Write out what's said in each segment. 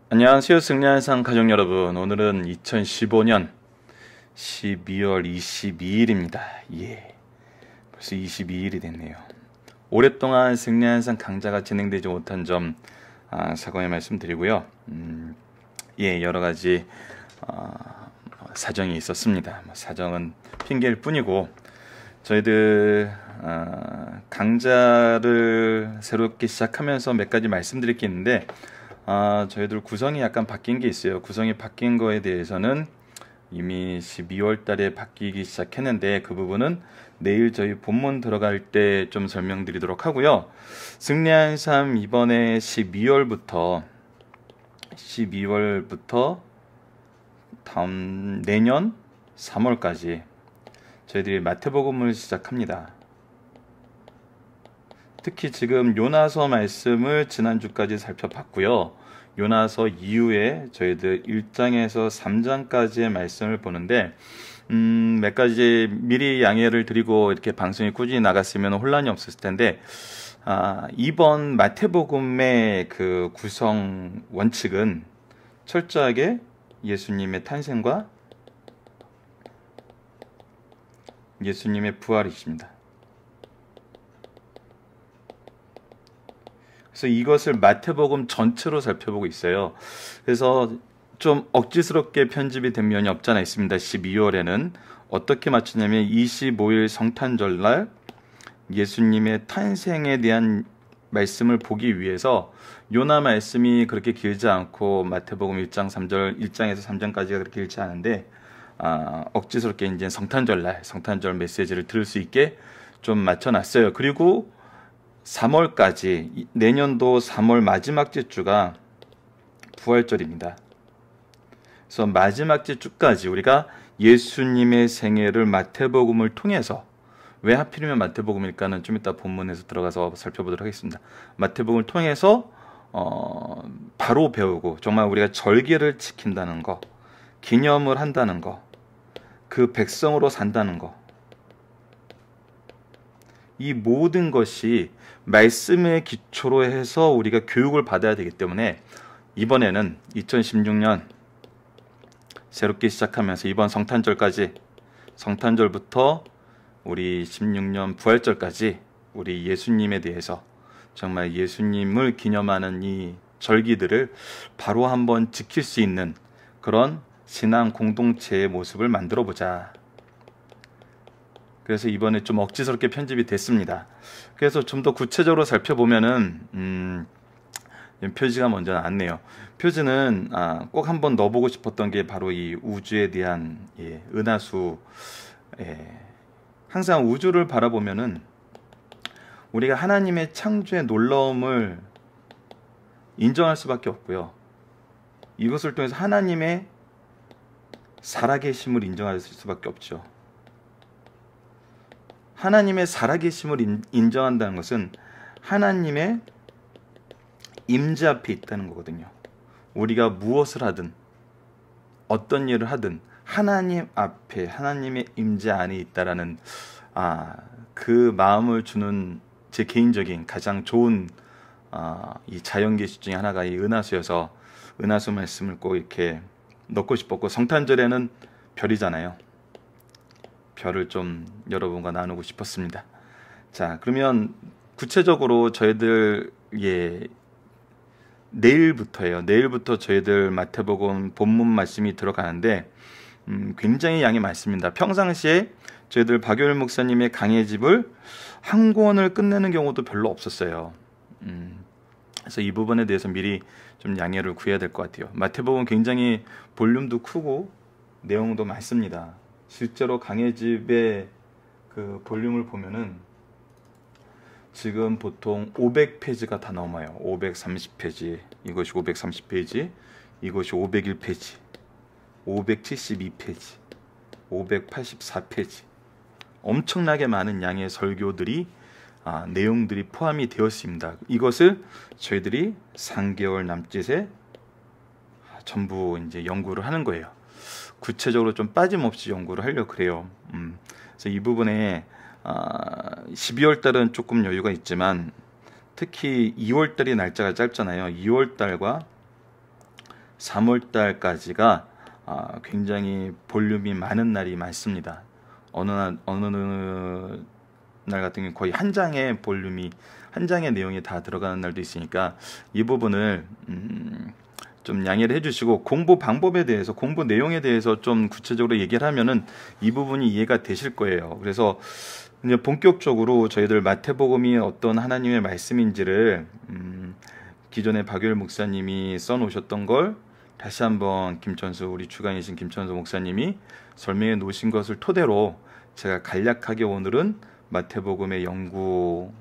안녕하세요. 승리한상 가족 여러분. 오늘은 2015년 12월 22일입니다. 예. 벌써 22일이 됐네요. 오랫동안 승리한상 강좌가 진행되지 못한 점 사과의 말씀드리고요. 예, 여러 가지 사정이 있었습니다. 사정은 핑계일 뿐이고 저희들 강좌를 새롭게 시작하면서 몇 가지 말씀드릴 게 있는데 저희들 구성이 약간 바뀐 게 있어요. 구성이 바뀐 거에 대해서는 이미 12월 달에 바뀌기 시작했는데 그 부분은 내일 저희 본문 들어갈 때 좀 설명드리도록 하고요. 승리한 삶 이번에 12월부터 다음 내년 3월까지 저희들이 마태복음을 시작합니다. 특히 지금 요나서 말씀을 지난주까지 살펴봤고요. 요나서 이후에 저희들 1장에서 3장까지의 말씀을 보는데 몇 가지 미리 양해를 드리고 이렇게 방송이 꾸준히 나갔으면 혼란이 없었을 텐데 이번 마태복음의 그 구성 원칙은 철저하게 예수님의 탄생과 예수님의 부활이십니다. 그래서 이것을 마태복음 전체로 살펴보고 있어요. 그래서 좀 억지스럽게 편집이 된 면이 없잖아 있습니다. 12월에는 어떻게 맞추냐면 25일 성탄절날 예수님의 탄생에 대한 말씀을 보기 위해서 요나 말씀이 그렇게 길지 않고 마태복음 1장 3절 1장에서 3장까지가 그렇게 길지 않은데 억지스럽게 이제 성탄절 메시지를 들을 수 있게 좀 맞춰놨어요. 그리고 3월까지 내년도 3월 마지막 주가 부활절입니다. 그래서 마지막 주까지 우리가 예수님의 생애를 마태복음을 통해서 왜 하필이면 마태복음일까는 좀 이따 본문에서 들어가서 살펴보도록 하겠습니다. 마태복음을 통해서 바로 배우고 정말 우리가 절기를 지킨다는 거, 기념을 한다는 거, 그 백성으로 산다는 거, 이 모든 것이 말씀의 기초로 해서 우리가 교육을 받아야 되기 때문에 이번에는 2016년 새롭게 시작하면서 이번 성탄절부터 우리 16년 부활절까지 우리 예수님에 대해서 정말 예수님을 기념하는 이 절기들을 바로 한번 지킬 수 있는 그런 신앙 공동체의 모습을 만들어 보자. 그래서 이번에 좀 억지스럽게 편집이 됐습니다. 그래서 좀 더 구체적으로 살펴보면은 표지가 먼저 나왔네요. 표지는 꼭 한번 넣어보고 싶었던 게 바로 이 우주에 대한 은하수. 항상 우주를 바라보면은 우리가 하나님의 창조의 놀라움을 인정할 수밖에 없고요. 이것을 통해서 하나님의 살아계심을 인정할 수밖에 없죠. 하나님의 살아계심을 인정한다는 것은 하나님의 임재 앞에 있다는 거거든요. 우리가 무엇을 하든 어떤 일을 하든 하나님 앞에 하나님의 임재 안에 있다라는 그 마음을 주는 제 개인적인 가장 좋은 이 자연계시 중에 하나가 이 은하수여서 은하수 말씀을 꼭 이렇게 넣고 싶었고 성탄절에는 별이잖아요. 별을 좀 여러분과 나누고 싶었습니다. 자, 그러면 구체적으로 저희들 내일부터 저희들 마태복음 본문 말씀이 들어가는데 굉장히 양이 많습니다. 평상시에 저희들 박효일 목사님의 강해집을 한 권을 끝내는 경우도 별로 없었어요. 그래서 이 부분에 대해서 미리 좀 양해를 구해야 될 것 같아요. 마태복음 굉장히 볼륨도 크고 내용도 많습니다. 실제로 강해집의 그 볼륨을 보면은 지금 보통 500페이지가 다 넘어요. 530페이지, 이것이 530페이지, 이것이 501페이지, 572페이지, 584페이지. 엄청나게 많은 양의 설교들이 내용들이 포함이 되었습니다. 이것을 저희들이 3개월 남짓에 전부 이제 연구를 하는 거예요. 구체적으로 좀 빠짐없이 연구를 하려고 그래요. 그래서 이 부분에 12월 달은 조금 여유가 있지만 특히 2월 달이 날짜가 짧잖아요. 2월 달과 3월달까지가 굉장히 볼륨이 많은 날이 많습니다. 어느 날 같은 경우 거의 한 장의 볼륨이 한 장의 내용이 다 들어가는 날도 있으니까 이 부분을 좀 양해를 해주시고, 공부 방법에 대해서, 공부 내용에 대해서 좀 구체적으로 얘기를 하면은 이 부분이 이해가 되실 거예요. 그래서 이제 본격적으로 저희들 마태복음이 어떤 하나님의 말씀인지를 기존에 박유일 목사님이 써놓으셨던 걸 다시 한번 우리 주강이신 김천수 목사님이 설명해 놓으신 것을 토대로 제가 간략하게 오늘은 마태복음의 연구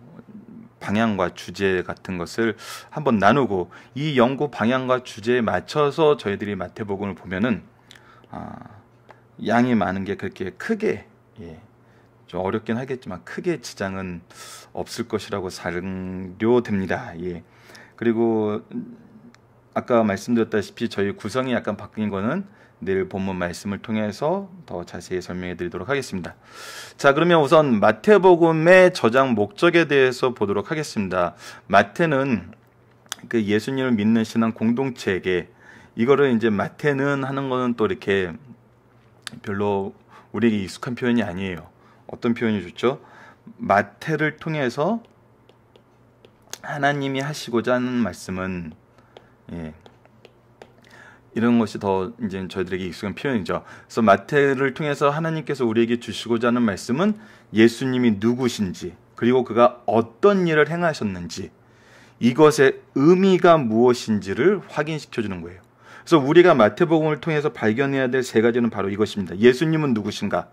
방향과 주제 같은 것을 한번 나누고, 이 연구 방향과 주제에 맞춰서 저희들이 마태복음을 보면은 양이 많은 게 그렇게 크게, 좀 어렵긴 하겠지만 크게 지장은 없을 것이라고 상료됩니다. 그리고 아까 말씀드렸다시피 저희 구성이 약간 바뀐 거는 내일 본문 말씀을 통해서 더 자세히 설명해 드리도록 하겠습니다. 자, 그러면 우선 마태복음의 저장 목적에 대해서 보도록 하겠습니다. 마태는 그 예수님을 믿는 신앙 공동체에게, 이거를 이제 마태는 하는 거는 또 이렇게 별로 우리에게 익숙한 표현이 아니에요. 어떤 표현이 좋죠? 마태를 통해서 하나님이 하시고자 하는 말씀은, 이런 것이 더 이제 저희들에게 익숙한 표현이죠. 그래서 마태를 통해서 하나님께서 우리에게 주시고자 하는 말씀은 예수님이 누구신지, 그리고 그가 어떤 일을 행하셨는지, 이것의 의미가 무엇인지를 확인시켜 주는 거예요. 그래서 우리가 마태복음을 통해서 발견해야 될 세 가지는 바로 이것입니다. 예수님은 누구신가?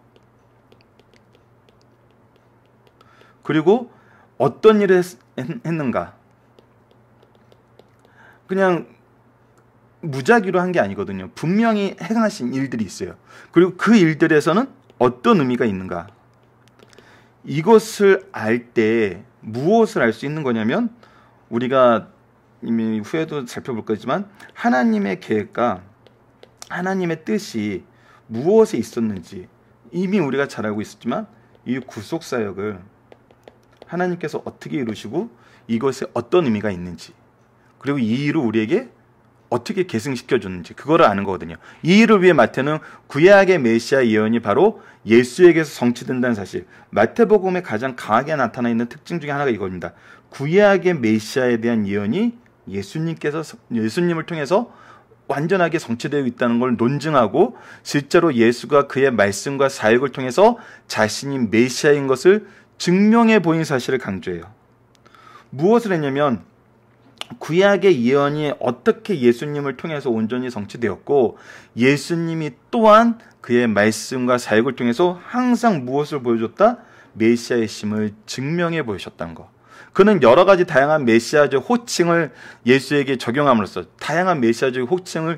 그리고 어떤 일을 했는가? 그냥 무작위로 한 게 아니거든요. 분명히 행하신 일들이 있어요. 그리고 그 일들에서는 어떤 의미가 있는가? 이것을 알 때 무엇을 알 수 있는 거냐면, 우리가 이미 후에도 살펴볼 거지만 하나님의 계획과 하나님의 뜻이 무엇에 있었는지 이미 우리가 잘 알고 있었지만, 이 구속사역을 하나님께서 어떻게 이루시고 이것에 어떤 의미가 있는지, 그리고 이 일을 우리에게 어떻게 계승시켜줬는지, 그거를 아는 거거든요. 이 일을 위해 마태는 구약의 메시아 예언이 바로 예수에게서 성취된다는 사실, 마태복음에 가장 강하게 나타나 있는 특징 중에 하나가 이겁니다. 구약의 메시아에 대한 예언이 예수님을 통해서 완전하게 성취되어 있다는 걸 논증하고, 실제로 예수가 그의 말씀과 사역을 통해서 자신이 메시아인 것을 증명해 보인 사실을 강조해요. 무엇을 했냐면, 구약의 예언이 어떻게 예수님을 통해서 온전히 성취되었고, 예수님이 또한 그의 말씀과 사역을 통해서 항상 무엇을 보여줬다? 메시아의 심을 증명해 보이셨다는 것. 그는 여러 가지 다양한 메시아적 호칭을 예수에게 적용함으로써 다양한 메시아적 호칭이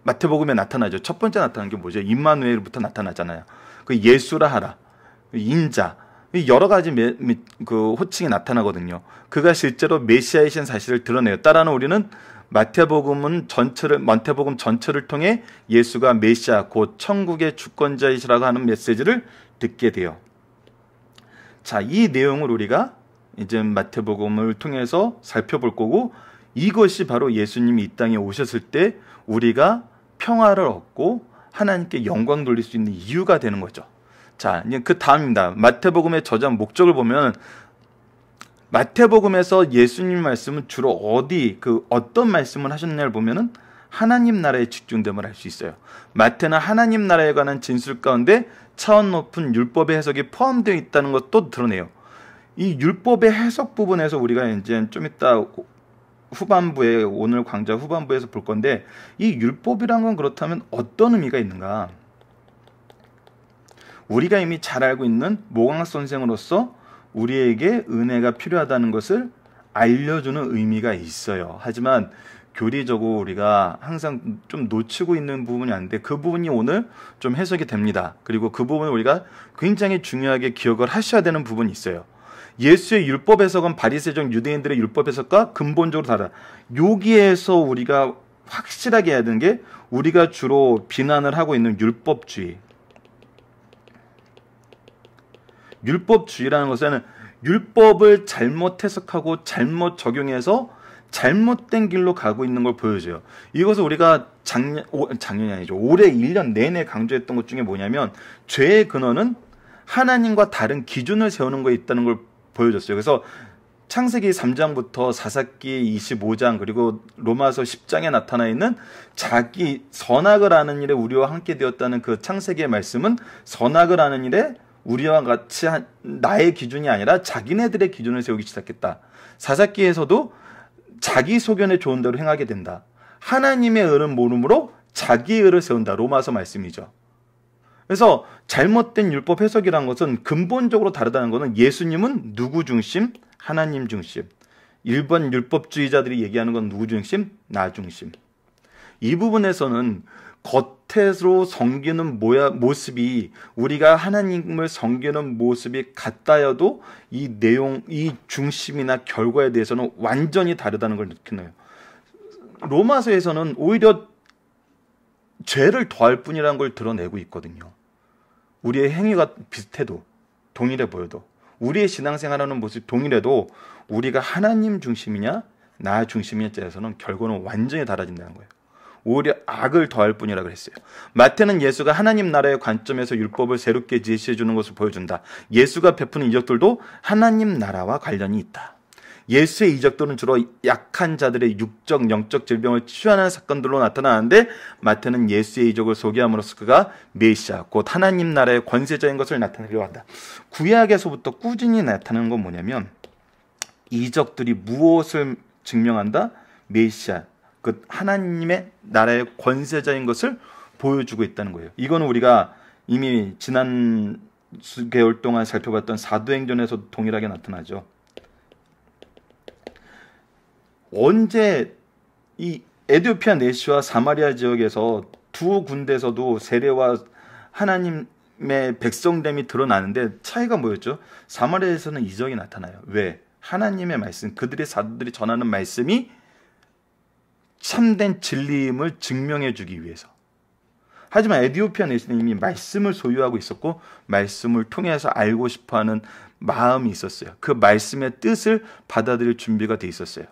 마태복음에 나타나죠. 첫 번째 나타난 게 뭐죠? 임마누엘부터 나타나잖아요. 그 예수라 하라, 인자, 여러 가지 그 호칭이 나타나거든요. 그가 실제로 메시아이신 사실을 드러내요. 따라서 우리는 마태복음 전체를 통해 예수가 메시아, 곧 천국의 주권자이시라고 하는 메시지를 듣게 돼요. 자, 이 내용을 우리가 이제 마태복음을 통해서 살펴볼 거고, 이것이 바로 예수님이 이 땅에 오셨을 때 우리가 평화를 얻고 하나님께 영광 돌릴 수 있는 이유가 되는 거죠. 자, 이제 그 다음입니다. 마태복음의 저장 목적을 보면, 마태복음에서 예수님 말씀은 주로 어떤 말씀을 하셨냐를 보면은 하나님 나라에 집중됨을 알 수 있어요. 마태는 하나님 나라에 관한 진술 가운데 차원 높은 율법의 해석이 포함되어 있다는 것도 드러내요. 이 율법의 해석 부분에서 우리가 이제 좀 이따 후반부에, 오늘 강좌 후반부에서 볼 건데, 이 율법이란 건 그렇다면 어떤 의미가 있는가? 우리가 이미 잘 알고 있는 모광 선생으로서 우리에게 은혜가 필요하다는 것을 알려주는 의미가 있어요. 하지만 교리적으로 우리가 항상 좀 놓치고 있는 부분이 아닌데, 그 부분이 오늘 좀 해석이 됩니다. 그리고 그 부분을 우리가 굉장히 중요하게 기억을 하셔야 되는 부분이 있어요. 예수의 율법 해석은 바리새적 유대인들의 율법 해석과 근본적으로 다르다. 여기에서 우리가 확실하게 해야 되는 게, 우리가 주로 비난을 하고 있는 율법주의. 율법주의라는 것은 율법을 잘못 해석하고 잘못 적용해서 잘못된 길로 가고 있는 걸 보여줘요. 이것을 우리가 작년이 아니죠. 올해 1년 내내 강조했던 것 중에 뭐냐면 죄의 근원은 하나님과 다른 기준을 세우는 거에 있다는 걸 보여줬어요. 그래서 창세기 3장부터 사사기 25장 그리고 로마서 10장에 나타나 있는 자기 선악을 하는 일에 우리와 함께 되었다는 그 창세기의 말씀은 선악을 하는 일에 우리와 같이 나의 기준이 아니라 자기네들의 기준을 세우기 시작했다. 사사기에서도 자기 소견에 좋은 대로 행하게 된다. 하나님의 의를 모름으로 자기의 의를 세운다. 로마서 말씀이죠. 그래서 잘못된 율법 해석이라는 것은 근본적으로 다르다는 것은 예수님은 누구 중심? 하나님 중심. 일반 율법주의자들이 얘기하는 건 누구 중심? 나 중심. 이 부분에서는 겉으로 섬기는 모습이 우리가 하나님을 섬기는 모습이 같다여도 이 내용, 이 중심이나 결과에 대해서는 완전히 다르다는 걸 느끼네요. 로마서에서는 오히려 죄를 더할 뿐이라는 걸 드러내고 있거든요. 우리의 행위가 비슷해도, 동일해 보여도, 우리의 신앙생활하는 모습이 동일해도 우리가 하나님 중심이냐 나 중심이냐에서는 결과는 완전히 달라진다는 거예요. 오히려 악을 더할 뿐이라고 했어요. 마태는 예수가 하나님 나라의 관점에서 율법을 새롭게 제시해 주는 것을 보여준다. 예수가 베푸는 이적들도 하나님 나라와 관련이 있다. 예수의 이적들은 주로 약한 자들의 육적, 영적 질병을 치유하는 사건들로 나타나는데 마태는 예수의 이적을 소개함으로써 그가 메시아, 곧 하나님 나라의 권세자인 것을 나타내려고 한다. 구약에서부터 꾸준히 나타나는 건 뭐냐면 이적들이 무엇을 증명한다? 메시아, 그 하나님의 나라의 권세자인 것을 보여주고 있다는 거예요. 이거는 우리가 이미 지난 수개월 동안 살펴봤던 사도행전에서도 동일하게 나타나죠. 언제 이 에티오피아 내시와 사마리아 지역에서 두 군데에서도 세례와 하나님의 백성됨이 드러나는데 차이가 뭐였죠? 사마리아에서는 이적이 나타나요. 왜? 하나님의 말씀, 그들의 사도들이 전하는 말씀이 참된 진리임을 증명해 주기 위해서. 하지만 에티오피아 내시는 이미 말씀을 소유하고 있었고 말씀을 통해서 알고 싶어하는 마음이 있었어요. 그 말씀의 뜻을 받아들일 준비가 돼 있었어요.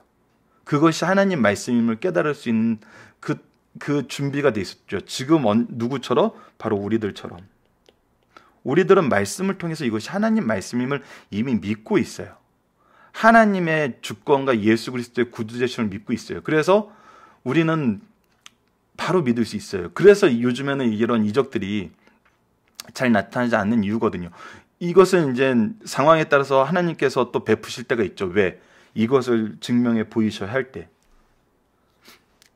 그것이 하나님 말씀임을 깨달을 수 있는 그 준비가 돼 있었죠. 지금 누구처럼? 바로 우리들처럼. 우리들은 말씀을 통해서 이것이 하나님 말씀임을 이미 믿고 있어요. 하나님의 주권과 예수 그리스도의 구주되심을 믿고 있어요. 그래서 우리는 바로 믿을 수 있어요. 그래서 요즘에는 이런 이적들이 잘 나타나지 않는 이유거든요. 이것은 이제 상황에 따라서 하나님께서 또 베푸실 때가 있죠. 왜? 이것을 증명해 보이셔야 할 때.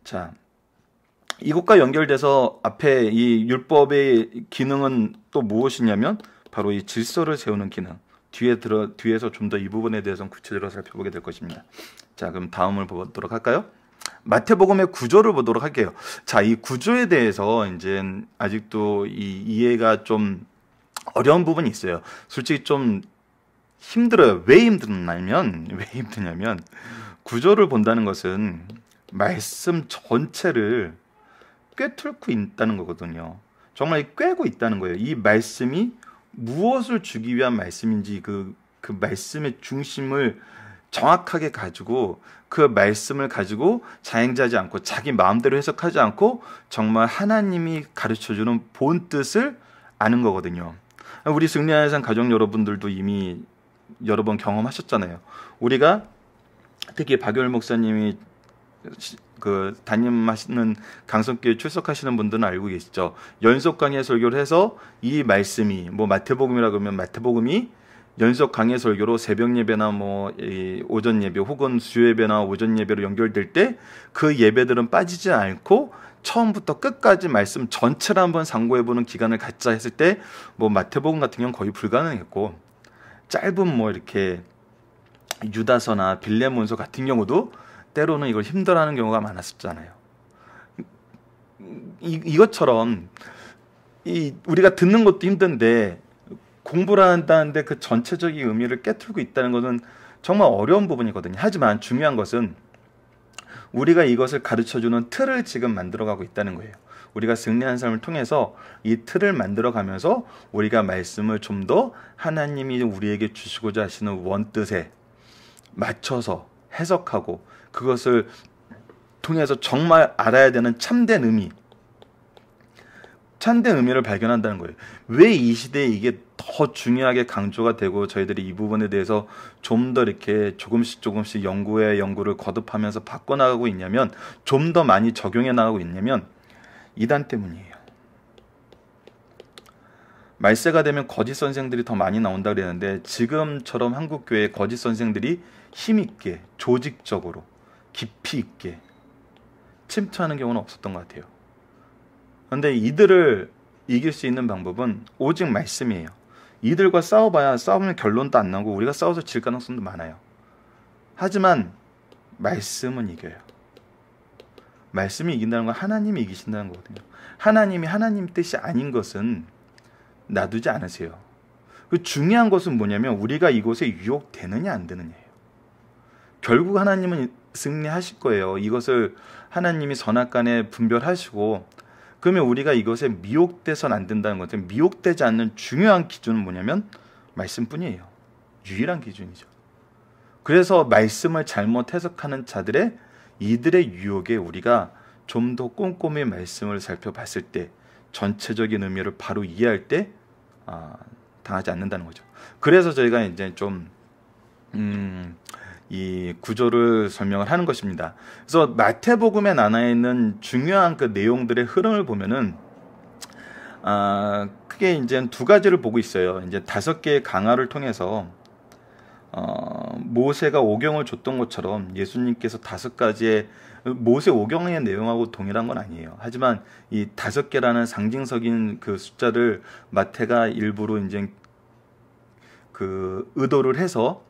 자, 이것과 연결돼서 앞에 이 율법의 기능은 또 무엇이냐면 바로 이 질서를 세우는 기능. 뒤에서 좀 더 이 부분에 대해서는 구체적으로 살펴보게 될 것입니다. 자, 그럼 다음을 보도록 할까요? 마태복음의 구조를 보도록 할게요. 자, 이 구조에 대해서 이제 아직도 이해가 좀 어려운 부분이 있어요. 솔직히 좀 힘들어요. 왜 힘드냐면 구조를 본다는 것은 말씀 전체를 꿰뚫고 있다는 거거든요. 정말 꿰고 있다는 거예요. 이 말씀이 무엇을 주기 위한 말씀인지 그 말씀의 중심을 정확하게 가지고 그 말씀을 가지고 자행자지 않고 자기 마음대로 해석하지 않고 정말 하나님이 가르쳐주는 본 뜻을 아는 거거든요. 우리 승리하는 삶 가족 여러분들도 이미 여러 번 경험하셨잖아요. 우리가 특히 박열 목사님이 그 담임하시는 강성교회 출석하시는 분들은 알고 계시죠. 연속 강해 설교를 해서 이 말씀이 뭐 마태복음이라 그러면 마태복음이 연속 강해 설교로 새벽 예배나 뭐 오전 예배 혹은 수요 예배나 오전 예배로 연결될 때 그 예배들은 빠지지 않고 처음부터 끝까지 말씀 전체를 한번 상고해보는 기간을 갖자 했을 때 뭐 마태복음 같은 경우는 거의 불가능했고 짧은 뭐 이렇게 유다서나 빌레몬서 같은 경우도 때로는 이걸 힘들어하는 경우가 많았었잖아요. 이것처럼 우리가 듣는 것도 힘든데 공부를 한다는데 그 전체적인 의미를 깨뚫고 있다는 것은 정말 어려운 부분이거든요. 하지만 중요한 것은 우리가 이것을 가르쳐주는 틀을 지금 만들어가고 있다는 거예요. 우리가 승리하는 삶을 통해서 이 틀을 만들어가면서 우리가 말씀을 좀 더 하나님이 우리에게 주시고자 하시는 원뜻에 맞춰서 해석하고 그것을 통해서 정말 알아야 되는 참된 의미를 발견한다는 거예요. 왜 이 시대에 이게 더 중요하게 강조가 되고 저희들이 이 부분에 대해서 좀 더 이렇게 조금씩 연구를 거듭하면서 바꿔나가고 있냐면, 좀 더 많이 적용해 나가고 있냐면 이단 때문이에요. 말세가 되면 거짓 선생들이 더 많이 나온다 그랬는데, 지금처럼 한국 교회의 거짓 선생들이 힘있게, 조직적으로, 깊이 있게 침투하는 경우는 없었던 것 같아요. 그런데 이들을 이길 수 있는 방법은 오직 말씀이에요. 이들과 싸워봐야 싸우면 결론도 안 나고 우리가 싸워서 질 가능성도 많아요. 하지만 말씀은 이겨요. 말씀이 이긴다는 건 하나님이 이기신다는 거거든요. 하나님이 하나님 뜻이 아닌 것은 놔두지 않으세요. 그 중요한 것은 뭐냐면 우리가 이곳에 유혹되느냐 안 되느냐예요. 결국 하나님은 승리하실 거예요. 이것을 하나님이 선악간에 분별하시고, 그러면 우리가 이것에 미혹돼서는 안 된다는 것은, 미혹되지 않는 중요한 기준은 뭐냐면 말씀뿐이에요. 유일한 기준이죠. 그래서 말씀을 잘못 해석하는 자들의 이들의 유혹에 우리가 좀 더 꼼꼼히 말씀을 살펴봤을 때, 전체적인 의미를 바로 이해할 때 당하지 않는다는 거죠. 그래서 저희가 이제 좀 이 구조를 설명을 하는 것입니다. 그래서 마태복음에 나눠 있는 중요한 그 내용들의 흐름을 보면은 크게 이제 두 가지를 보고 있어요. 이제 5개의 강화를 통해서 모세가 오경을 줬던 것처럼 예수님께서 5가지의 모세 오경의 내용하고 동일한 건 아니에요. 하지만 이 5개라는 상징적인 그 숫자를 마태가 일부러 이제 그 의도를 해서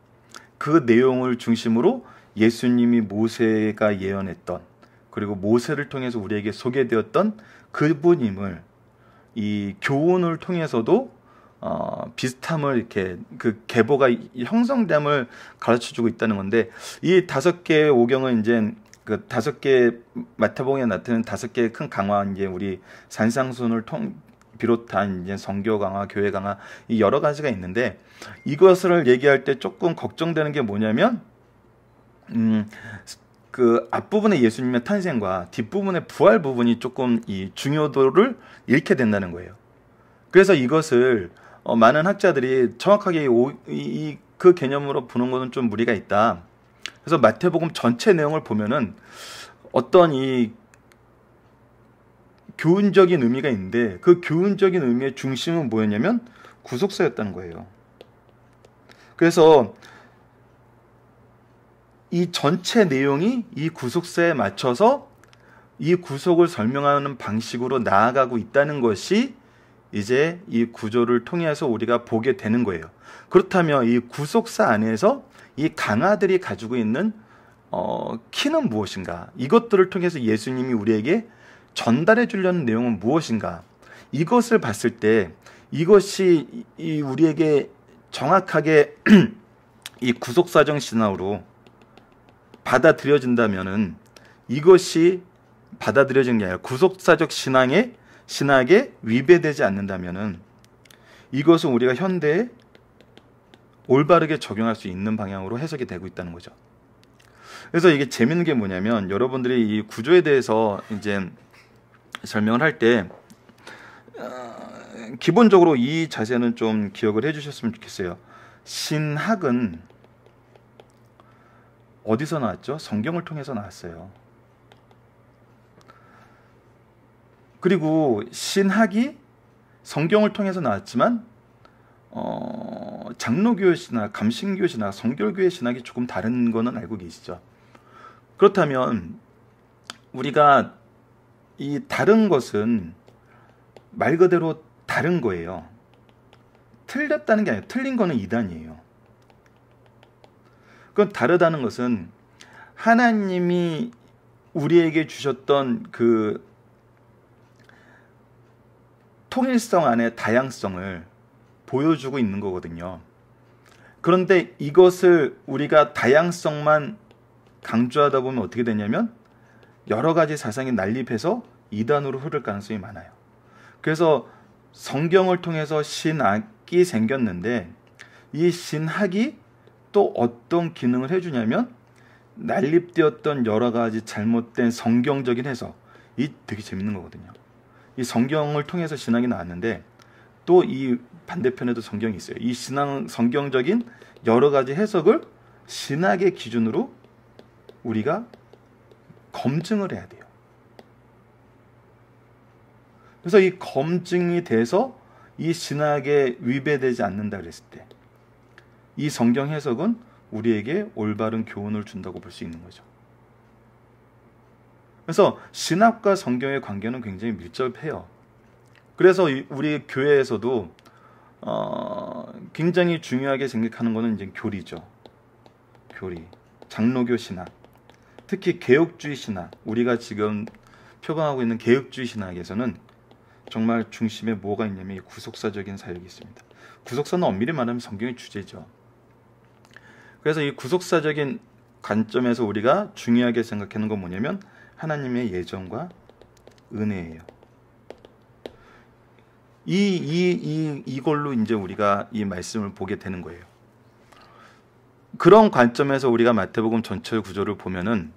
그 내용을 중심으로 예수님이 모세가 예언했던, 그리고 모세를 통해서 우리에게 소개되었던 그분임을 이 교훈을 통해서도 비슷함을 이렇게 그 계보가 형성됨을 가르쳐주고 있다는 건데, 이 5개의 오경은 이제 그 5개 마태복음에 나타나는 5개의 큰 강화, 이제 우리 산상순을 비롯한 이제 성교 강화, 교회 강화, 이 여러 가지가 있는데, 이것을 얘기할 때 조금 걱정되는 게 뭐냐면 그 앞부분의 예수님의 탄생과 뒷부분의 부활 부분이 조금 이 중요도를 잃게 된다는 거예요. 그래서 이것을 많은 학자들이 정확하게 그 개념으로 보는 것은 좀 무리가 있다. 그래서 마태복음 전체 내용을 보면은 어떤 이 교훈적인 의미가 있는데, 그 교훈적인 의미의 중심은 뭐였냐면 구속사였다는 거예요. 그래서 이 전체 내용이 이 구속사에 맞춰서 이 구속을 설명하는 방식으로 나아가고 있다는 것이 이제 이 구조를 통해서 우리가 보게 되는 거예요. 그렇다면 이 구속사 안에서 이 강아들이 가지고 있는 키는 무엇인가? 이것들을 통해서 예수님이 우리에게 전달해 주려는 내용은 무엇인가? 이것을 봤을 때 이것이 우리에게 정확하게 이 구속사정 신학으로 받아들여진다면은, 이것이 받아들여진 게 아니라 구속사적 신학에 위배되지 않는다면은, 이것은 우리가 현대에 올바르게 적용할 수 있는 방향으로 해석이 되고 있다는 거죠. 그래서 이게 재밌는 게 뭐냐면, 여러분들이 이 구조에 대해서 이제 설명을 할 때 기본적으로 이 자세는 좀 기억을 해주셨으면 좋겠어요. 신학은 어디서 나왔죠? 성경을 통해서 나왔어요. 그리고 신학이 성경을 통해서 나왔지만 장로교회 신학, 감신교회 신학, 성결교회 신학이 조금 다른 거는 알고 계시죠? 그렇다면 우리가 이 다른 것은 말 그대로 다른 거예요. 틀렸다는 게 아니라 틀린 거는 이단이에요. 그건 다르다는 것은 하나님이 우리에게 주셨던 그 통일성 안에 다양성을 보여주고 있는 거거든요. 그런데 이것을 우리가 다양성만 강조하다 보면 어떻게 되냐면 여러 가지 사상이 난립해서 이단으로 흐를 가능성이 많아요. 그래서 성경을 통해서 신학이 생겼는데, 이 신학이 또 어떤 기능을 해주냐면 난립되었던 여러 가지 잘못된 성경적인 해석, 이 되게 재밌는 거거든요. 이 성경을 통해서 신학이 나왔는데 또 이 반대편에도 성경이 있어요. 이 성경적인 여러 가지 해석을 신학의 기준으로 우리가 검증을 해야 돼요. 그래서 이 검증이 돼서 이 신학에 위배되지 않는다 그랬을 때 이 성경 해석은 우리에게 올바른 교훈을 준다고 볼 수 있는 거죠. 그래서 신학과 성경의 관계는 굉장히 밀접해요. 그래서 우리 교회에서도 굉장히 중요하게 생각하는 것은 이제 교리죠. 교리, 장로교 신학, 특히 개혁주의 신학, 우리가 지금 표방하고 있는 개혁주의 신학에서는 정말 중심에 뭐가 있냐면 구속사적인 사역이 있습니다. 구속사는 엄밀히 말하면 성경의 주제죠. 그래서 이 구속사적인 관점에서 우리가 중요하게 생각하는 건 뭐냐면 하나님의 예정과 은혜예요. 이걸로 이제 우리가 이 말씀을 보게 되는 거예요. 그런 관점에서 우리가 마태복음 전체 구조를 보면은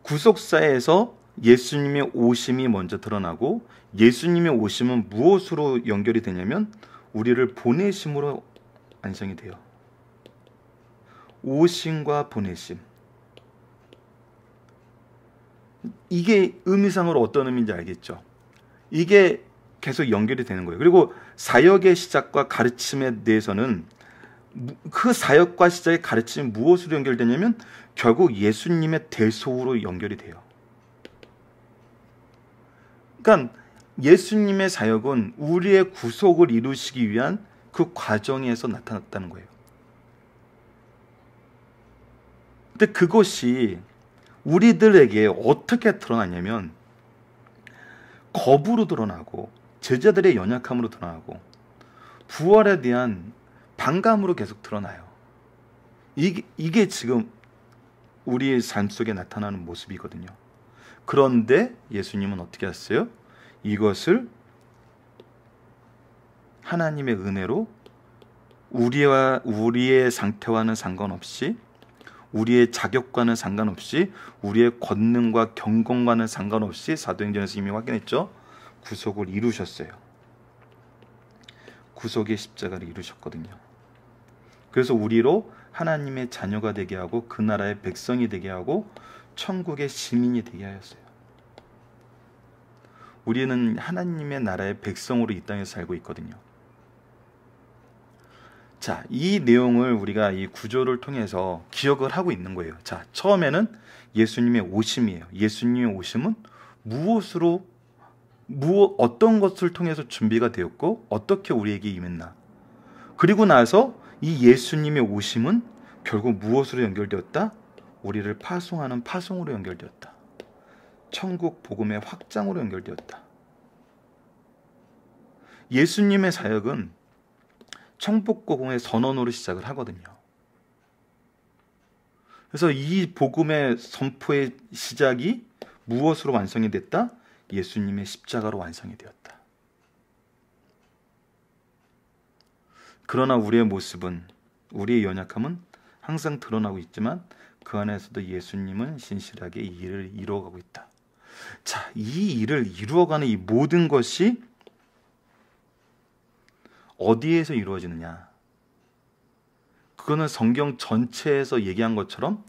구속사에서 예수님의 오심이 먼저 드러나고, 예수님의 오심은 무엇으로 연결이 되냐면 우리를 보내심으로 완성이 돼요. 오심과 보내심. 이게 의미상으로 어떤 의미인지 알겠죠? 이게 계속 연결이 되는 거예요. 그리고 사역의 시작과 가르침에 대해서는 그 사역과 시작의 가르침이 무엇으로 연결되냐면 결국 예수님의 대속으로 연결이 돼요. 그러니까 예수님의 사역은 우리의 구속을 이루시기 위한 그 과정에서 나타났다는 거예요. 근데 그것이 우리들에게 어떻게 드러나냐면 겁으로 드러나고, 제자들의 연약함으로 드러나고, 부활에 대한 반감으로 계속 드러나요. 이게 지금 우리의 삶 속에 나타나는 모습이거든요. 그런데 예수님은 어떻게 했어요? 이것을 하나님의 은혜로 우리의 상태와는 상관없이, 우리의 자격과는 상관없이, 우리의 권능과 경공과는 상관없이, 사도행전에서 이미 확인했죠. 구속을 이루셨어요. 구속의 십자가를 이루셨거든요. 그래서 우리로 하나님의 자녀가 되게 하고, 그 나라의 백성이 되게 하고, 천국의 시민이 되게 하였어요. 우리는 하나님의 나라의 백성으로 이 땅에 살고 있거든요. 자, 이 내용을 우리가 이 구조를 통해서 기억을 하고 있는 거예요. 자, 처음에는 예수님의 오심이에요. 예수님의 오심은 어떤 것을 통해서 준비가 되었고 어떻게 우리에게 임했나. 그리고 나서 이 예수님의 오심은 결국 무엇으로 연결되었다? 우리를 파송하는 파송으로 연결되었다. 천국 복음의 확장으로 연결되었다. 예수님의 사역은 천국 복음의 선언으로 시작을 하거든요. 그래서 이 복음의 선포의 시작이 무엇으로 완성이 됐다? 예수님의 십자가로 완성이 되었다. 그러나 우리의 모습은, 우리의 연약함은 항상 드러나고 있지만 그 안에서도 예수님은 신실하게 이 일을 이루어가고 있다. 자, 이 일을 이루어가는 이 모든 것이 어디에서 이루어지느냐? 그거는 성경 전체에서 얘기한 것처럼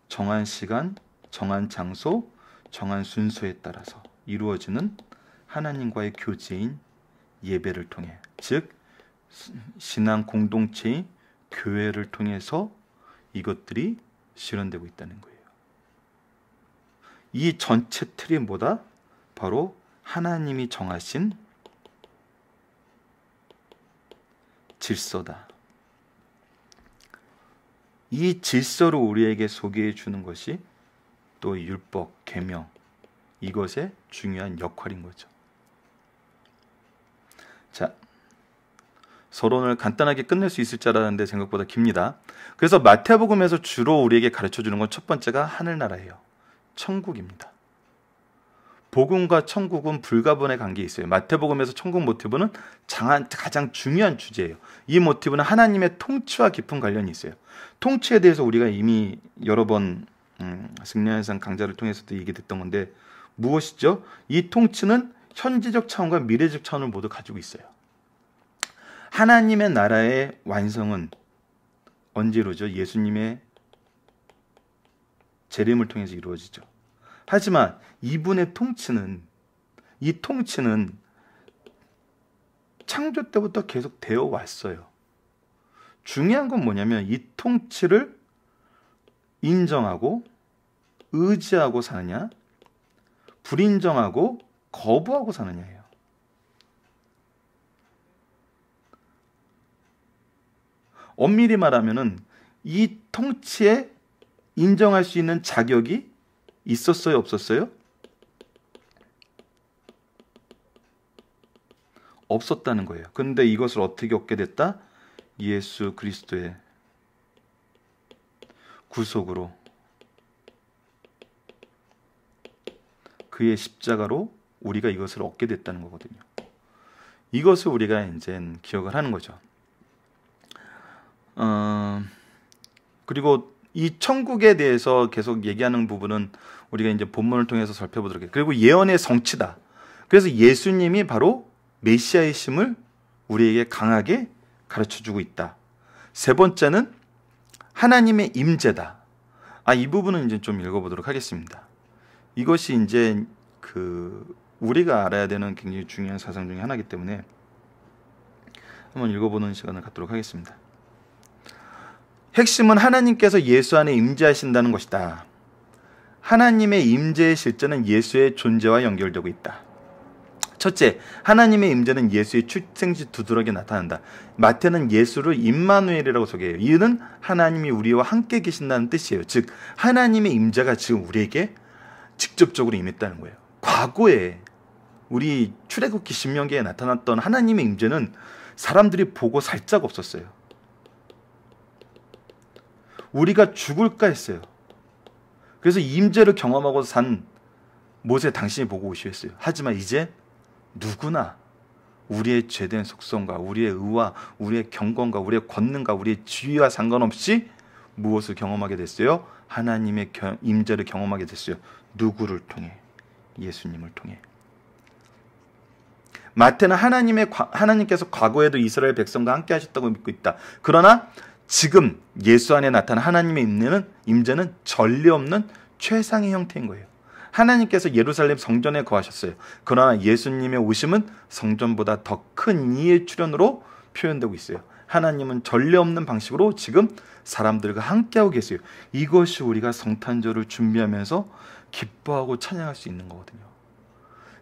정한 시간, 정한 장소, 정한 순서에 따라서 이루어지는 하나님과의 교제인 예배를 통해, 즉 신앙 공동체인 교회를 통해서 이것들이 실현되고 있다는 거예요. 이 전체 틀이 뭐다? 바로 하나님이 정하신 질서다. 이 질서를 우리에게 소개해 주는 것이 또 율법, 계명, 이것의 중요한 역할인 거죠. 자, 서론을 간단하게 끝낼 수 있을 줄 알았는데 생각보다 깁니다. 그래서 마태복음에서 주로 우리에게 가르쳐 주는 건 첫 번째가 하늘나라예요. 천국입니다. 복음과 천국은 불가분의 관계에 있어요. 마태복음에서 천국 모티브는 가장 중요한 주제예요. 이 모티브는 하나님의 통치와 깊은 관련이 있어요. 통치에 대해서 우리가 이미 여러 번 승려현상 강좌를 통해서도 얘기했던 건데 무엇이죠? 이 통치는 현재적 차원과 미래적 차원을 모두 가지고 있어요. 하나님의 나라의 완성은 언제 이루어져? 예수님의 재림을 통해서 이루어지죠. 하지만 이분의 통치는 창조 때부터 계속 되어 왔어요. 중요한 건 뭐냐면 이 통치를 인정하고 의지하고 사느냐, 불인정하고 거부하고 사느냐예요. 엄밀히 말하면은 이 통치에 인정할 수 있는 자격이 있었어요, 없었어요? 없었다는 거예요. 그런데 이것을 어떻게 얻게 됐다? 예수 그리스도의 구속으로, 그의 십자가로 우리가 이것을 얻게 됐다는 거거든요. 이것을 우리가 이제 기억을 하는 거죠. 그리고 이 천국에 대해서 계속 얘기하는 부분은 우리가 이제 본문을 통해서 살펴보도록 해요. 그리고 예언의 성취다. 그래서 예수님이 바로 메시아이심을 우리에게 강하게 가르쳐주고 있다. 세 번째는 하나님의 임재다. 이 부분은 이제 좀 읽어보도록 하겠습니다. 이것이 이제 우리가 알아야 되는 굉장히 중요한 사상 중에 하나이기 때문에 한번 읽어보는 시간을 갖도록 하겠습니다. 핵심은 하나님께서 예수 안에 임재하신다는 것이다. 하나님의 임재의 실제는 예수의 존재와 연결되고 있다. 첫째, 하나님의 임재는 예수의 출생시 두드러기에 나타난다. 마태는 예수를 임마누엘이라고 소개해요. 이는 하나님이 우리와 함께 계신다는 뜻이에요. 즉 하나님의 임재가 지금 우리에게 직접적으로 임했다는 거예요. 과거에 우리 출애굽기 신명기에 나타났던 하나님의 임재는 사람들이 보고 살짝 없었어요. 우리가 죽을까 했어요. 그래서 임재를 경험하고 산 모세 당신이 보고 오시겠어요. 하지만 이제 누구나 우리의 죄된 속성과 우리의 의와 우리의 경건과 우리의 권능과 우리의 지위와 상관없이 무엇을 경험하게 됐어요? 하나님의 임재를 경험하게 됐어요. 누구를 통해? 예수님을 통해. 마태는 하나님께서 과거에도 이스라엘 백성과 함께 하셨다고 믿고 있다. 그러나 지금 예수 안에 나타난 하나님의 임재는 전례 없는 최상의 형태인 거예요. 하나님께서 예루살렘 성전에 거하셨어요. 그러나 예수님의 오심은 성전보다 더 큰 이의 출현으로 표현되고 있어요. 하나님은 전례 없는 방식으로 지금 사람들과 함께하고 계세요. 이것이 우리가 성탄절을 준비하면서 기뻐하고 찬양할 수 있는 거거든요.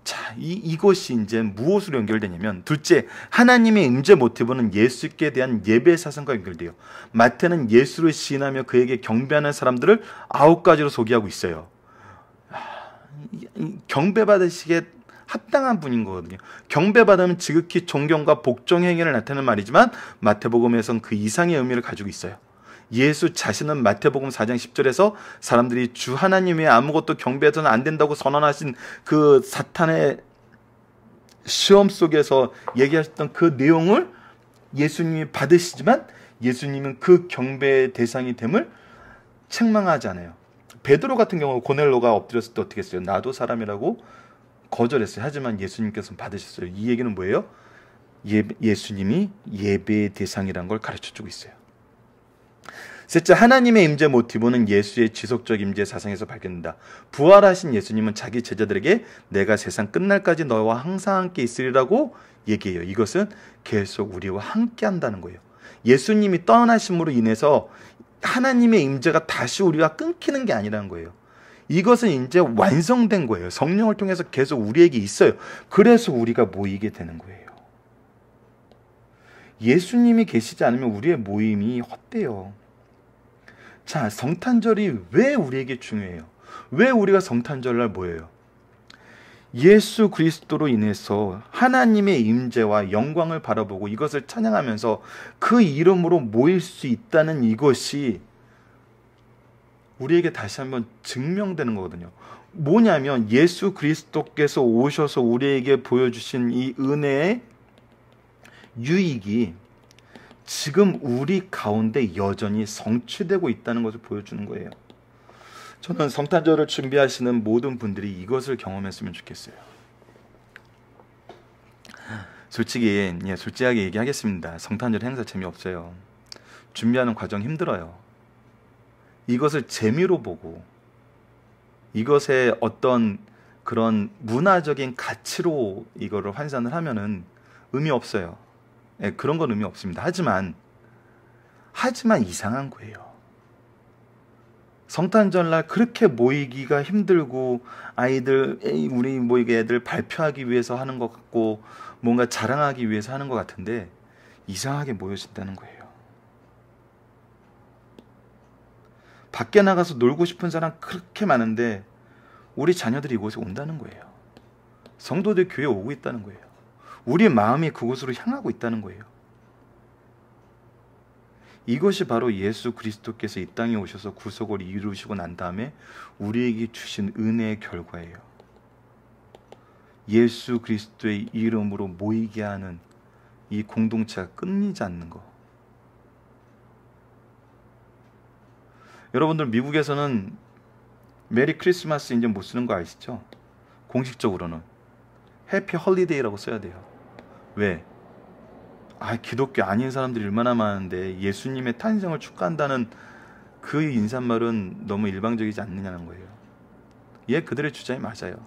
자, 이것이 이제 무엇으로 연결되냐면, 둘째, 하나님의 임재 모티브는 예수께 대한 예배 사상과 연결돼요. 마태는 예수를 시인하며 그에게 경배하는 사람들을 9가지로 소개하고 있어요. 경배받으시기에 합당한 분인 거거든요. 경배받으면 지극히 존경과 복종 행위를 나타내는 말이지만 마태복음에서는 그 이상의 의미를 가지고 있어요. 예수 자신은 마태복음 4장 10절에서 사람들이 주 하나님 외에 아무것도 경배해서는 안 된다고 선언하신 그 사탄의 시험 속에서 얘기하셨던 그 내용을 예수님이 받으시지만 예수님은 그 경배의 대상이 됨을 책망하지 않아요. 베드로 같은 경우 고넬로가 엎드렸을 때 어떻게 했어요? 나도 사람이라고 거절했어요. 하지만 예수님께서는 받으셨어요. 이 얘기는 뭐예요? 예수님이 예배의 대상이라는 걸 가르쳐주고 있어요. 셋째, 하나님의 임재 모티브는 예수의 지속적 임재 사상에서 발견된다. 부활하신 예수님은 자기 제자들에게 내가 세상 끝날까지 너와 항상 함께 있으리라고 얘기해요. 이것은 계속 우리와 함께 한다는 거예요. 예수님이 떠나심으로 인해서 하나님의 임재가 다시 우리가 끊기는 게 아니라는 거예요. 이것은 이제 완성된 거예요. 성령을 통해서 계속 우리에게 있어요. 그래서 우리가 모이게 되는 거예요. 예수님이 계시지 않으면 우리의 모임이 헛돼요. 자, 성탄절이 왜 우리에게 중요해요? 왜 우리가 성탄절날 모여요? 예수 그리스도로 인해서 하나님의 임재와 영광을 바라보고 이것을 찬양하면서 그 이름으로 모일 수 있다는 이것이 우리에게 다시 한번 증명되는 거거든요. 뭐냐면 예수 그리스도께서 오셔서 우리에게 보여주신 이 은혜의 유익이 지금 우리 가운데 여전히 성취되고 있다는 것을 보여주는 거예요. 저는 성탄절을 준비하시는 모든 분들이 이것을 경험했으면 좋겠어요. 솔직하게 얘기하겠습니다. 성탄절 행사 재미없어요. 준비하는 과정 힘들어요. 이것을 재미로 보고 이것의 어떤 그런 문화적인 가치로 이거를 환산을 하면은 의미 없어요. 그런 건 의미 없습니다. 하지만 이상한 거예요. 성탄절날 그렇게 모이기가 힘들고 우리 모이게 애들 발표하기 위해서 하는 것 같고 뭔가 자랑하기 위해서 하는 것 같은데 이상하게 모여진다는 거예요. 밖에 나가서 놀고 싶은 사람 그렇게 많은데 우리 자녀들이 이곳에 온다는 거예요. 성도들 교회에 오고 있다는 거예요. 우리 마음이 그곳으로 향하고 있다는 거예요. 이것이 바로 예수 그리스도께서 이 땅에 오셔서 구속을 이루시고 난 다음에 우리에게 주신 은혜의 결과예요. 예수 그리스도의 이름으로 모이게 하는 이 공동체가 끊이지 않는 거. 여러분들 미국에서는 메리 크리스마스 이제 못 쓰는 거 아시죠? 공식적으로는 해피 홀리데이라고 써야 돼요. 왜? 기독교 아닌 사람들이 얼마나 많은데 예수님의 탄생을 축하한다는 그 인사말은 너무 일방적이지 않느냐는 거예요. 그들의 주장이 맞아요.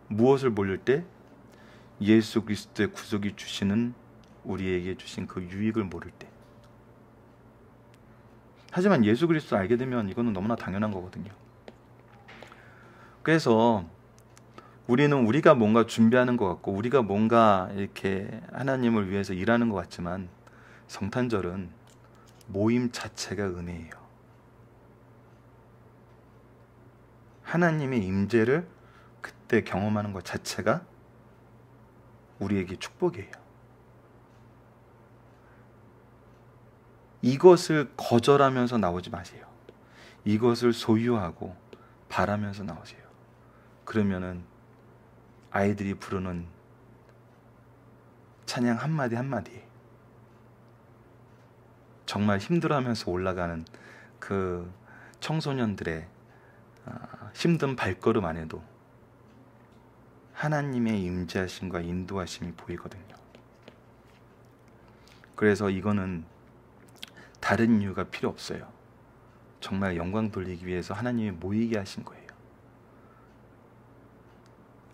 무엇을 모를 때? 예수 그리스도의 구속이 주시는 우리에게 주신 그 유익을 모를 때. 하지만 예수 그리스도를 알게 되면 이거는 너무나 당연한 거거든요. 그래서 우리는 우리가 뭔가 준비하는 것 같고 우리가 뭔가 이렇게 하나님을 위해서 일하는 것 같지만 성탄절은 모임 자체가 은혜예요. 하나님의 임재를 그때 경험하는 것 자체가 우리에게 축복이에요. 이것을 거절하면서 나오지 마세요. 이것을 소유하고 바라면서 나오세요. 그러면은 아이들이 부르는 찬양 한마디 한마디 정말 힘들어하면서 올라가는 그 청소년들의 힘든 발걸음 안에도 하나님의 임재하심과 인도하심이 보이거든요. 그래서 이거는 다른 이유가 필요 없어요. 정말 영광 돌리기 위해서 하나님이 모이게 하신 거예요.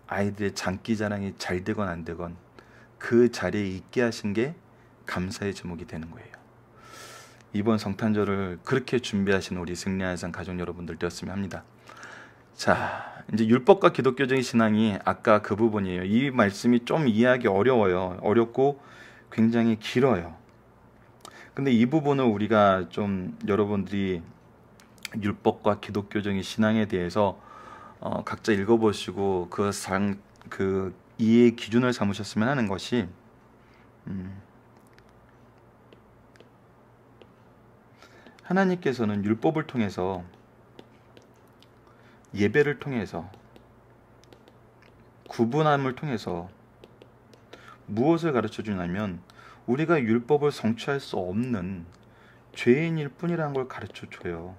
아이들의 장기자랑이 잘 되건 안 되건 그 자리에 있게 하신 게 감사의 제목이 되는 거예요. 이번 성탄절을 그렇게 준비하신 우리 승리한산 가족 여러분들 되었으면 합니다. 자, 이제 율법과 기독교적인 신앙이 아까 그 부분이에요. 이 말씀이 좀 이해하기 어려워요. 어렵고 굉장히 길어요. 근데 이 부분을 우리가 좀 여러분들이 율법과 기독교적인 신앙에 대해서 각자 읽어보시고 그 이해의 기준을 삼으셨으면 하는 것이 하나님께서는 율법을 통해서 예배를 통해서 구분함을 통해서 무엇을 가르쳐 주냐면 우리가 율법을 성취할 수 없는 죄인일 뿐이라는 걸 가르쳐 줘요.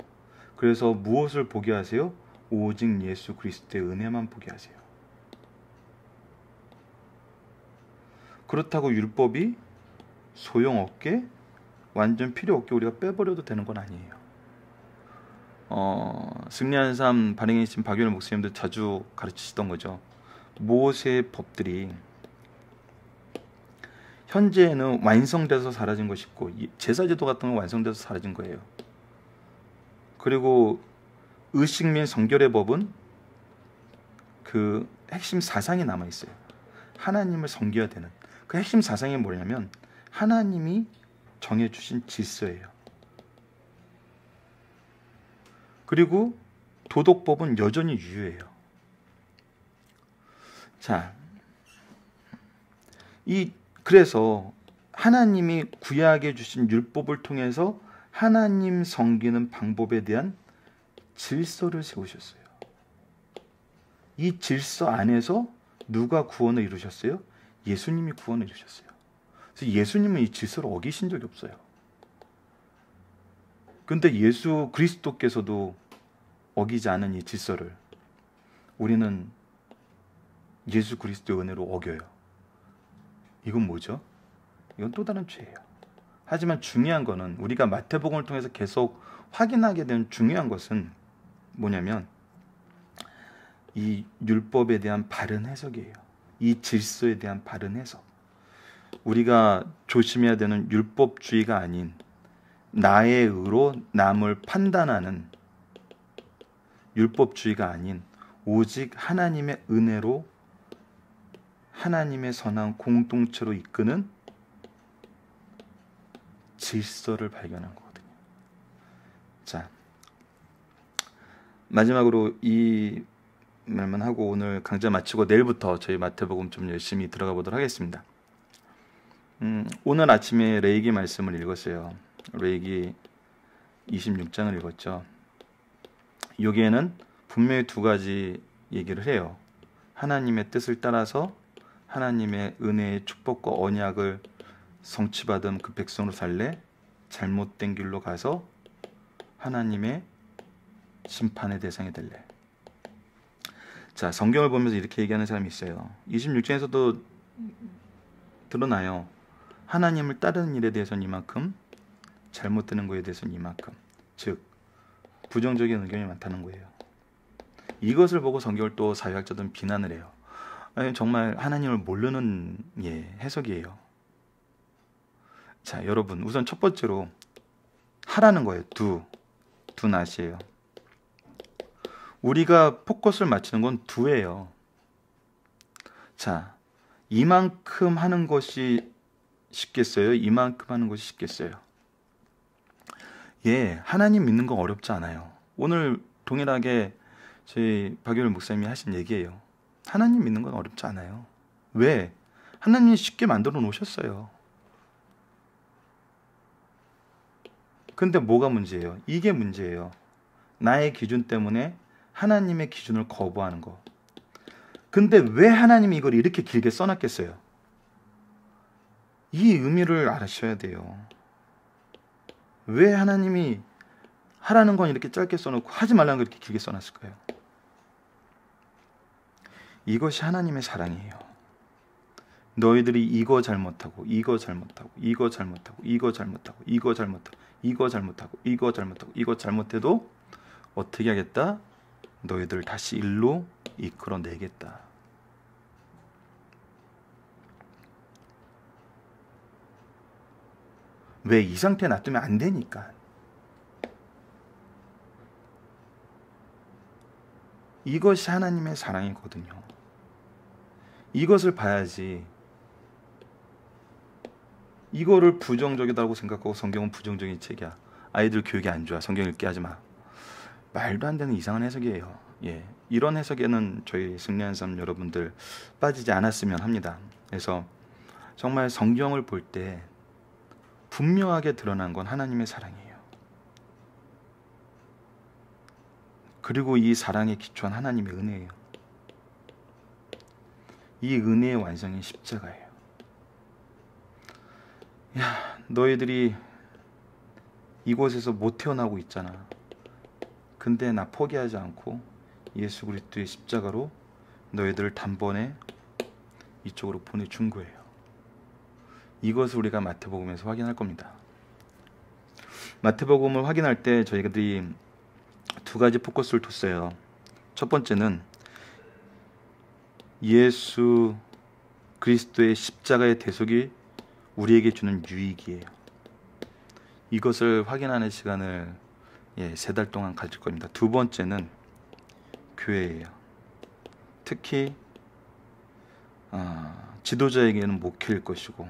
그래서 무엇을 보게 하세요? 오직 예수 그리스도의 은혜만 보게 하세요. 그렇다고 율법이 소용없게 완전 필요 없게 우리가 빼버려도 되는 건 아니에요. 승리한 삶 발행이신 박윤호 목사님도 자주 가르치시던 거죠. 모세의 법들이 현재는 완성돼서 사라진 것이 있고 제사제도 같은 건 완성돼서 사라진 거예요. 그리고 의식 및 성결의 법은 그 핵심 사상이 남아있어요. 하나님을 섬겨야 되는 그 핵심 사상이 뭐냐면 하나님이 정해주신 질서예요. 그리고 도덕법은 여전히 유효해요. 자, 그래서 하나님이 구약에 주신 율법을 통해서 하나님 섬기는 방법에 대한 질서를 세우셨어요. 이 질서 안에서 누가 구원을 이루셨어요? 예수님이 구원을 이루셨어요. 그래서 예수님은 이 질서를 어기신 적이 없어요. 근데 예수 그리스도께서도 어기지 않은 이 질서를 우리는 예수 그리스도의 은혜로 어겨요. 이건 뭐죠? 이건 또 다른 죄예요. 하지만 중요한 거는, 우리가 마태복음을 통해서 계속 확인하게 된 중요한 것은 뭐냐면 이 율법에 대한 바른 해석이에요. 이 질서에 대한 바른 해석. 우리가 조심해야 되는 율법주의가 아닌 나의 의로 남을 판단하는, 율법주의가 아닌 오직 하나님의 은혜로 하나님의 선한 공동체로 이끄는 질서를 발견한 거거든요. 자, 마지막으로 이 말만 하고 오늘 강좌 마치고 내일부터 저희 마태복음 좀 열심히 들어가 보도록 하겠습니다. 오늘 아침에 레위기 말씀을 읽었어요. 레위기 26장을 읽었죠. 여기에는 분명히 두 가지 얘기를 해요. 하나님의 뜻을 따라서 하나님의 은혜의 축복과 언약을 성취받은 그 백성으로 살래, 잘못된 길로 가서 하나님의 심판의 대상이 될래. 자, 성경을 보면서 이렇게 얘기하는 사람이 있어요. 26장에서도 드러나요. 하나님을 따르는 일에 대해서는 이만큼, 잘못되는 것에 대해서는 이만큼. 즉, 부정적인 의견이 많다는 거예요. 이것을 보고 성경을 또 사회학자들은 비난을 해요. 아니, 정말 하나님을 모르는 해석이에요. 자, 여러분, 우선 첫 번째로 하라는 거예요. 두 낫이에요. 우리가 포커스를 맞추는 건 두예요. 자, 이만큼 하는 것이 쉽겠어요? 이만큼 하는 것이 쉽겠어요? 하나님 믿는 건 어렵지 않아요. 오늘 동일하게 저희 박유일 목사님이 하신 얘기예요. 하나님 믿는 건 어렵지 않아요. 왜? 하나님이 쉽게 만들어 놓으셨어요. 근데 뭐가 문제예요? 이게 문제예요. 나의 기준 때문에 하나님의 기준을 거부하는 거. 근데 왜 하나님이 이걸 이렇게 길게 써놨겠어요? 이 의미를 알아셔야 돼요. 왜 하나님이 하라는 건 이렇게 짧게 써놓고 하지 말라는 걸 이렇게 길게 써놨을까요? 이것이 하나님의 사랑이에요. 너희들이 이거 잘못하고 이거 잘못하고 이거 잘못하고 이거 잘못하고 이거 잘못하고 이거 잘못하고 이거 잘못하고 이거 잘못해도 어떻게 하겠다? 너희들 다시 일로 이끌어내겠다. 왜? 이 상태에 놔두면 안 되니까. 이것이 하나님의 사랑이거든요. 이것을 봐야지. 이거를 부정적이다고 생각하고 성경은 부정적인 책이야, 아이들 교육이 안 좋아, 성경 읽게 하지 마, 말도 안 되는 이상한 해석이에요. 이런 해석에는 저희 승리한 삶 여러분들 빠지지 않았으면 합니다. 그래서 정말 성경을 볼 때 분명하게 드러난 건 하나님의 사랑이에요. 그리고 이 사랑에 기초한 하나님의 은혜예요. 이 은혜의 완성이 십자가예요. 야, 너희들이 이곳에서 못 태어나고 있잖아. 근데 나 포기하지 않고 예수 그리스도의 십자가로 너희들을 단번에 이쪽으로 보내준 거예요. 이것을 우리가 마태복음에서 확인할 겁니다. 마태복음을 확인할 때 저희들이 두 가지 포커스를 뒀어요. 첫 번째는 예수 그리스도의 십자가의 대속이 우리에게 주는 유익이에요. 이것을 확인하는 시간을 3달 동안 가질 겁니다. 두 번째는 교회예요. 특히 지도자에게는 목회일 것이고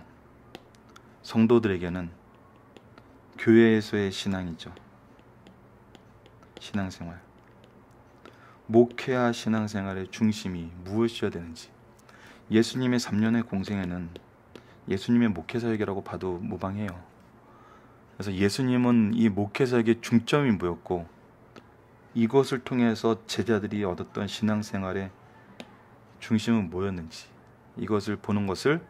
성도들에게는 교회에서의 신앙이죠. 신앙생활. 목회와 신앙생활의 중심이 무엇이어야 되는지. 예수님의 3년의 공생에는 예수님의 목회사역이라고 봐도 무방해요. 그래서 예수님은 이 목회사역의 중점이 뭐였고, 이것을 통해서 제자들이 얻었던 신앙생활의 중심은 뭐였는지 이것을 보는 것을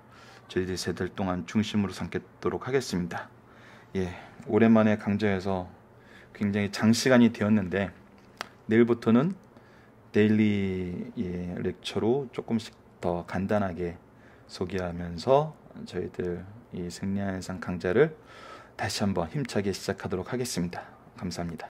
저희들이 세 달 동안 중심으로 삼겠도록 하겠습니다. 예, 오랜만에 강좌에서 굉장히 장시간이 되었는데 내일부터는 데일리 렉처로 조금씩 더 간단하게 소개하면서 저희들 이 승리하는 상 강좌를 다시 한번 힘차게 시작하도록 하겠습니다. 감사합니다.